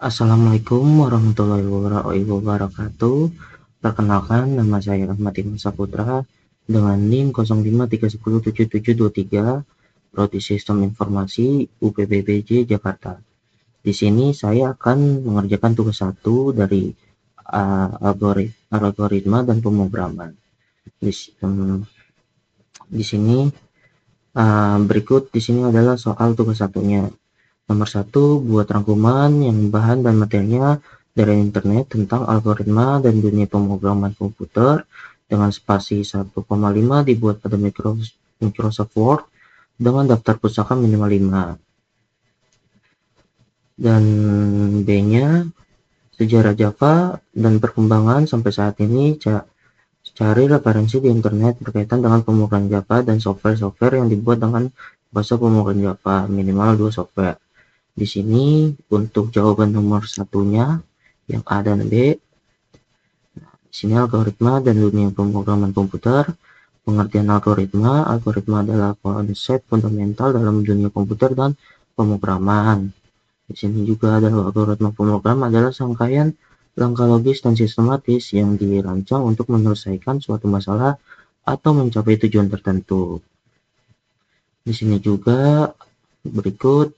Assalamualaikum warahmatullahi wabarakatuh. Perkenalkan, nama saya Ahmad Iman Saputra dengan NIM 0531077723, Prodi Sistem Informasi UPBPJ Jakarta. Di sini saya akan mengerjakan tugas 1 dari algoritma dan pemrograman. Di sini berikut di sini adalah soal tugas satunya. Nomor 1, buat rangkuman yang bahan dan materinya dari internet tentang algoritma dan dunia pemrograman komputer dengan spasi 1,5 dibuat pada Microsoft Word dengan daftar pustaka minimal 5. Dan B-nya, sejarah Java dan perkembangan sampai saat ini, cari referensi di internet berkaitan dengan pemrograman Java dan software yang dibuat dengan bahasa pemrograman Java, minimal 2 software. Di sini untuk jawaban nomor satunya yang A dan B. Di sini algoritma dan dunia pemrograman komputer. Pengertian algoritma adalah konsep fundamental dalam dunia komputer dan pemrograman. Di sini juga adalah algoritma pemrograman adalah rangkaian langkah logis dan sistematis yang dirancang untuk menyelesaikan suatu masalah atau mencapai tujuan tertentu. Di sini juga berikut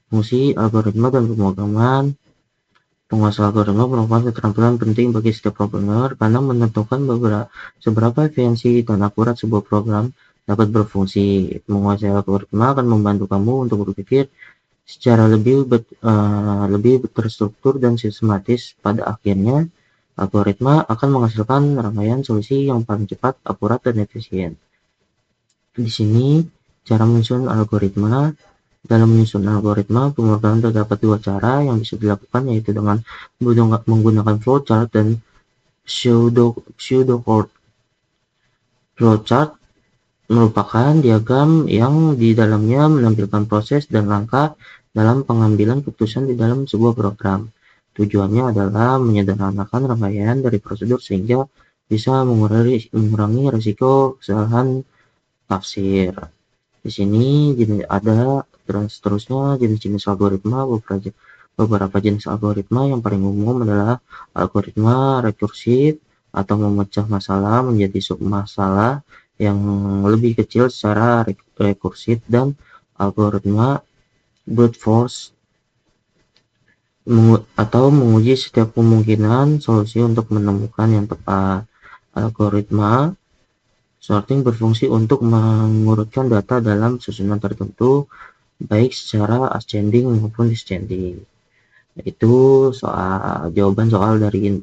fungsi algoritma dan pemrograman. Penguasaan algoritma merupakan keterampilan penting bagi setiap programmer karena menentukan seberapa efisiensi dan akurat sebuah program dapat berfungsi. Menguasai algoritma akan membantu kamu untuk berpikir secara lebih terstruktur dan sistematis. Pada akhirnya, algoritma akan menghasilkan rangkaian solusi yang paling cepat, akurat, dan efisien. Di sini, cara menyusun algoritma. Dalam menyusun algoritma pemrograman terdapat dua cara yang bisa dilakukan, yaitu dengan menggunakan flowchart dan pseudocode. Flowchart merupakan diagram yang di dalamnya menampilkan proses dan langkah dalam pengambilan keputusan di dalam sebuah program. Tujuannya adalah menyederhanakan rangkaian dari prosedur sehingga bisa mengurangi risiko kesalahan tafsir. Di sini ada seterusnya jenis-jenis algoritma. Beberapa jenis algoritma yang paling umum adalah algoritma rekursif atau memecah masalah menjadi submasalah yang lebih kecil secara rekursif, dan algoritma brute force atau menguji setiap kemungkinan solusi untuk menemukan yang tepat. Algoritma sorting berfungsi untuk mengurutkan data dalam susunan tertentu, baik secara ascending maupun descending. Itu jawaban soal dari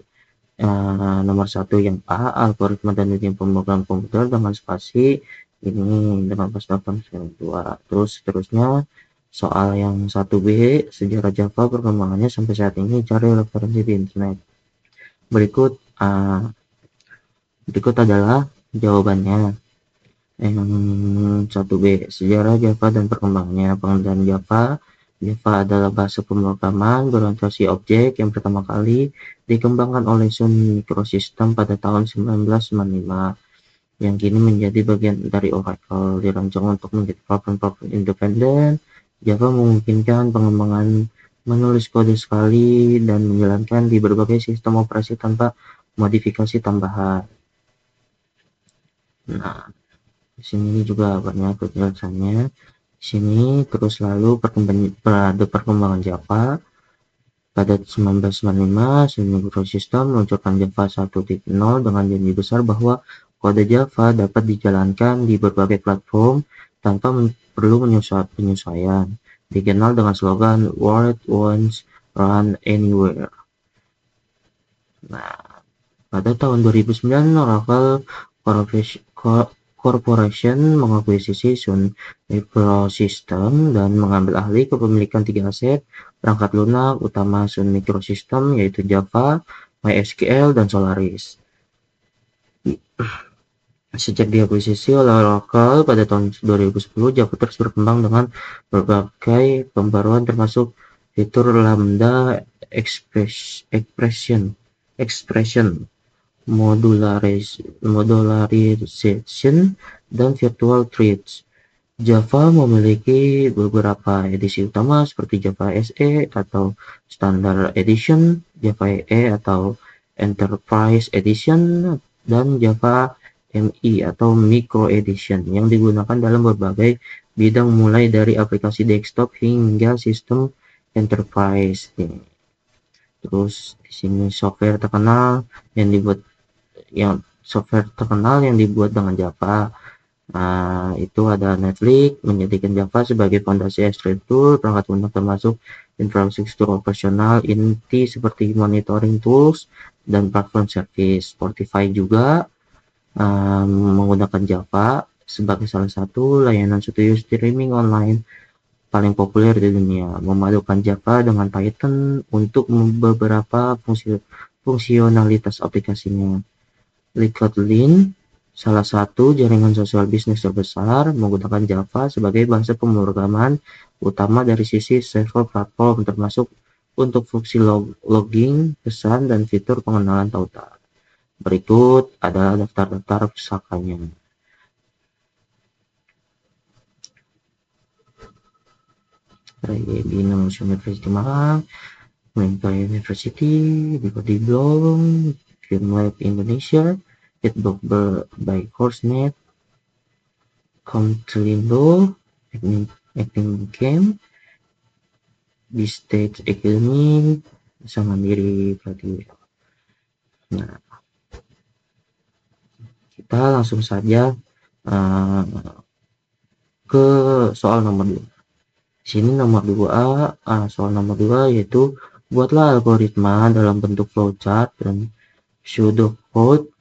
nomor 1 yang A, algoritma dan dunia pemrograman komputer dengan spasi ini 1882. Terus seterusnya soal yang 1B, sejarah Java perkembangannya sampai saat ini, cari referensi di internet. Berikut adalah jawabannya. Yang 1B, sejarah Java dan perkembangannya. Pengertian Java adalah bahasa pemrograman berorientasi objek yang pertama kali dikembangkan oleh Sun Microsystems pada tahun 1995, yang kini menjadi bagian dari Oracle. Dirancang untuk menjadi platform independen, Java memungkinkan pengembangan menulis kode sekali dan menjalankan di berbagai sistem operasi tanpa modifikasi tambahan. Nah, di sini juga banyak penjelasannya. Di sini terus lalu perkembangan Java. Pada 1995, Sun Microsystems meluncurkan Java 1.0 dengan janji besar bahwa kode Java dapat dijalankan di berbagai platform tanpa perlu penyesuaian. Dikenal dengan slogan "Write Once, Run Anywhere". Nah, pada tahun 2009, Oracle Corporation mengakuisisi Sun Microsystems dan mengambil alih kepemilikan 3 aset perangkat lunak utama Sun Microsystems, yaitu Java, MySQL, dan Solaris. Sejak diakuisisi oleh Oracle pada tahun 2010, Java terus berkembang dengan berbagai pembaruan termasuk fitur Lambda expression, modularization, dan virtual threads. Java memiliki beberapa edisi utama seperti Java SE atau Standard Edition, Java EE atau Enterprise Edition, dan Java ME atau Micro Edition yang digunakan dalam berbagai bidang mulai dari aplikasi desktop hingga sistem enterprise. Terus di sini software terkenal yang dibuat dengan Java. Nah, itu ada Netflix, menjadikan Java sebagai fondasi arsitektur perangkat lunak termasuk infrastruktur operasional inti seperti monitoring tools dan platform service. Spotify juga menggunakan Java sebagai salah satu layanan studio streaming online paling populer di dunia, memadukan Java dengan Python untuk beberapa fungsionalitas aplikasinya. LinkedIn, salah satu jaringan sosial bisnis terbesar, menggunakan Java sebagai bahasa pemrograman utama dari sisi server platform, termasuk untuk fungsi logging, pesan, dan fitur pengenalan tautan. Berikut adalah daftar-daftar pusakanya. Binus University Malang, Menka University, di Blong, FilmLab Indonesia, Hitbox by CourseNet, Comtelindo, Acting Camp, Bistage Academy, sama Mandiri Pratiwi. Nah, kita langsung saja ke soal nomor 2. Di sini soal nomor 2 yaitu buatlah algoritma dalam bentuk flowchart dan pseudocode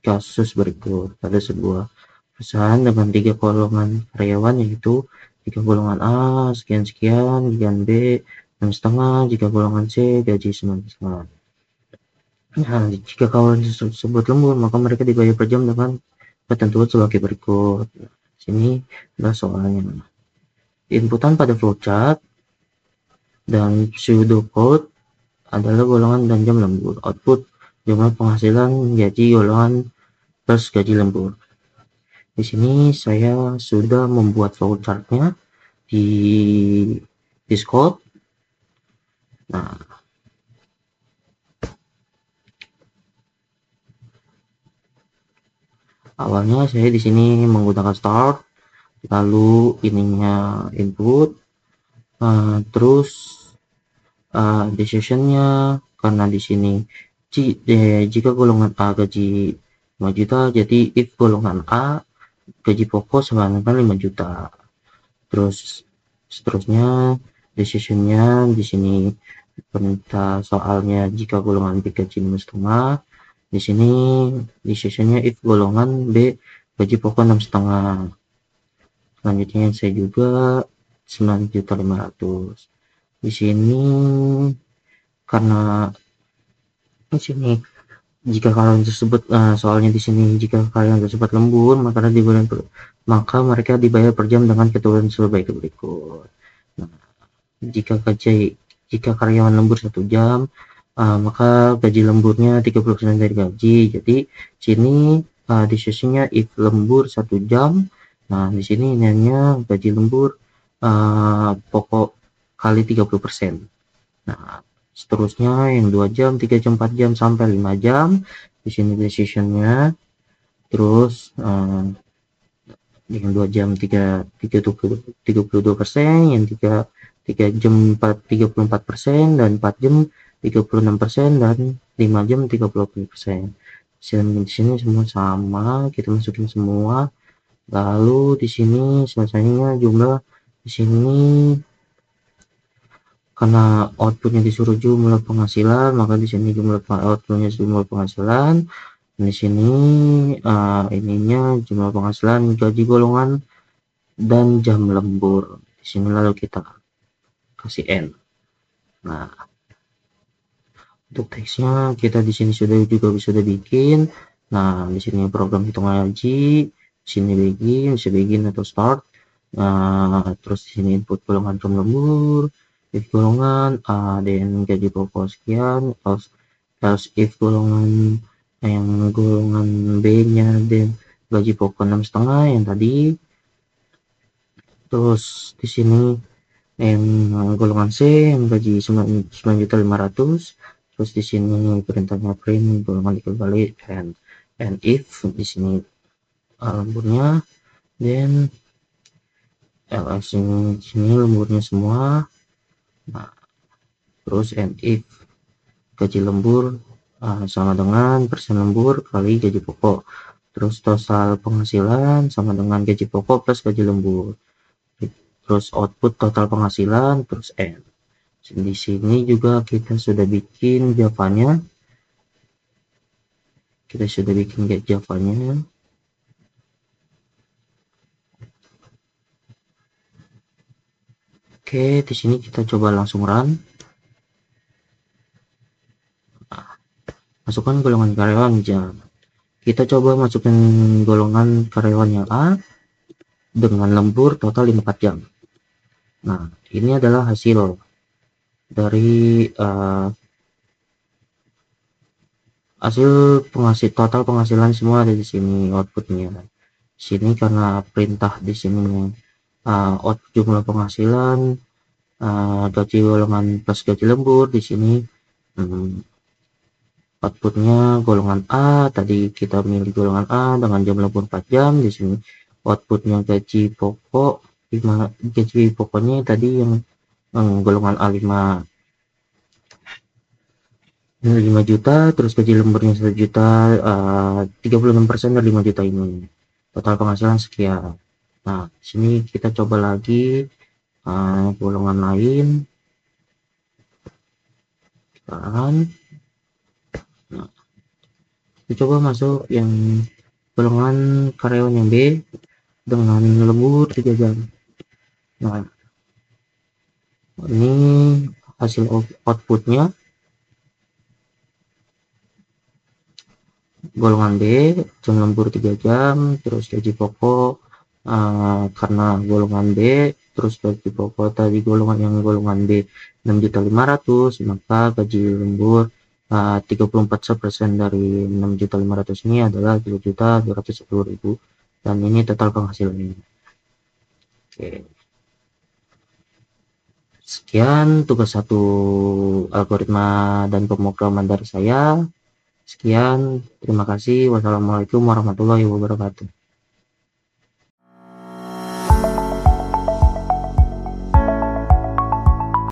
kasus berikut pada sebuah perusahaan dengan 3 golongan karyawan, yaitu jika golongan A sekian-sekian, jika B 6,5, jika golongan C gaji 9,5. Nah, jika kawalan tersebut lembur, maka mereka dibayar per jam dengan ketentuan sebagai berikut. Sini adalah soalnya. Inputan pada flowchart dan pseudocode adalah golongan dan jam lembur. Output jumlah penghasilan gaji golongan plus gaji lembur. Di sini saya sudah membuat flowchartnya di Discord. Nah, awalnya saya di sini menggunakan start, lalu ininya input, terus decisionnya, karena di sini jika golongan A gaji 5 juta, jadi if golongan A gaji pokok sebanyak 5 juta. Terus seterusnya decisionnya di sini perintah soalnya jika golongan B gaji 5,5. Di sini decisionnya if golongan B gaji pokok 6,5. Selanjutnya saya juga 9.500.000. Di sini karena di sini jika kalian tersebut soalnya di sini jika kalian tersebut lembur maka mereka dibayar per jam dengan ketentuan sebagai berikut. Nah, jika karyawan lembur 1 jam, maka gaji lemburnya 30% dari gaji. Jadi sini decisionnya if lembur 1 jam. Nah, di sini nilainya gaji lembur pokok kali 30%. Nah, seterusnya yang 2 jam, 3 jam, 4 jam sampai 5 jam. Di sini decisionnya. Terus yang 2 jam 32%, yang 3 jam 34%, dan 4 jam 36%, dan 5 jam 30%. Di sini semua sama, kita masukin semua. Lalu di sini selesainya jumlah di sini karena outputnya disuruh jumlah penghasilan, maka di sini outputnya jumlah penghasilan. Di sini ininya jumlah penghasilan gaji golongan dan jam lembur. Di sini lalu kita kasih N. Nah, untuk teksnya kita di sini sudah bikin. Nah, di sini program hitungan gaji, di sini begin atau start. Terus di sini input golongan jam lembur, if golongan A dan gaji pokok sekian, else if golongan yang golongan B nya dan gaji pokok 6,5 yang tadi. Terus di sini yang golongan C yang gaji 9.500.000. Terus di sini perintahnya print golongan dikali and if di sini lemburnya, dan ls ini sini lemburnya semua. Nah, terus and if gaji lembur sama dengan persen lembur kali gaji pokok. Terus total penghasilan sama dengan gaji pokok plus gaji lembur. Terus output total penghasilan, terus N. Di sini juga kita sudah bikin Java-nya. Oke, di sini kita coba langsung run. Masukkan golongan karyawan jam. Kita coba masukkan golongan karyawan yang A dengan lembur total 54 jam. Nah, ini adalah hasil dari total penghasilan semua ada di sini outputnya. Di sini karena perintah di sini jumlah penghasilan gaji golongan plus gaji lembur, di sini outputnya golongan A. Tadi kita milih golongan A dengan jam lembur 4 jam. Di sini outputnya gaji pokok, gaji pokoknya tadi yang golongan A 5 juta, terus gaji lemburnya 1 juta, 36% dari 5 juta ini. Total penghasilan sekian. Nah, sini kita coba lagi golongan lain. Nah, kita coba masuk yang golongan karyawan yang B dengan lembur 3 jam. Nah, ini hasil outputnya. Golongan B jam lembur 3 jam, terus gaji pokok karena golongan B, terus gaji pokok tadi golongan B 6.500.000, maka gaji lembur 34% dari 6.500.000 ini adalah 3.210.000, dan ini total penghasilannya. Oke. Sekian tugas 1 algoritma dan pemrograman dari saya. Sekian, terima kasih. Wassalamualaikum warahmatullahi wabarakatuh.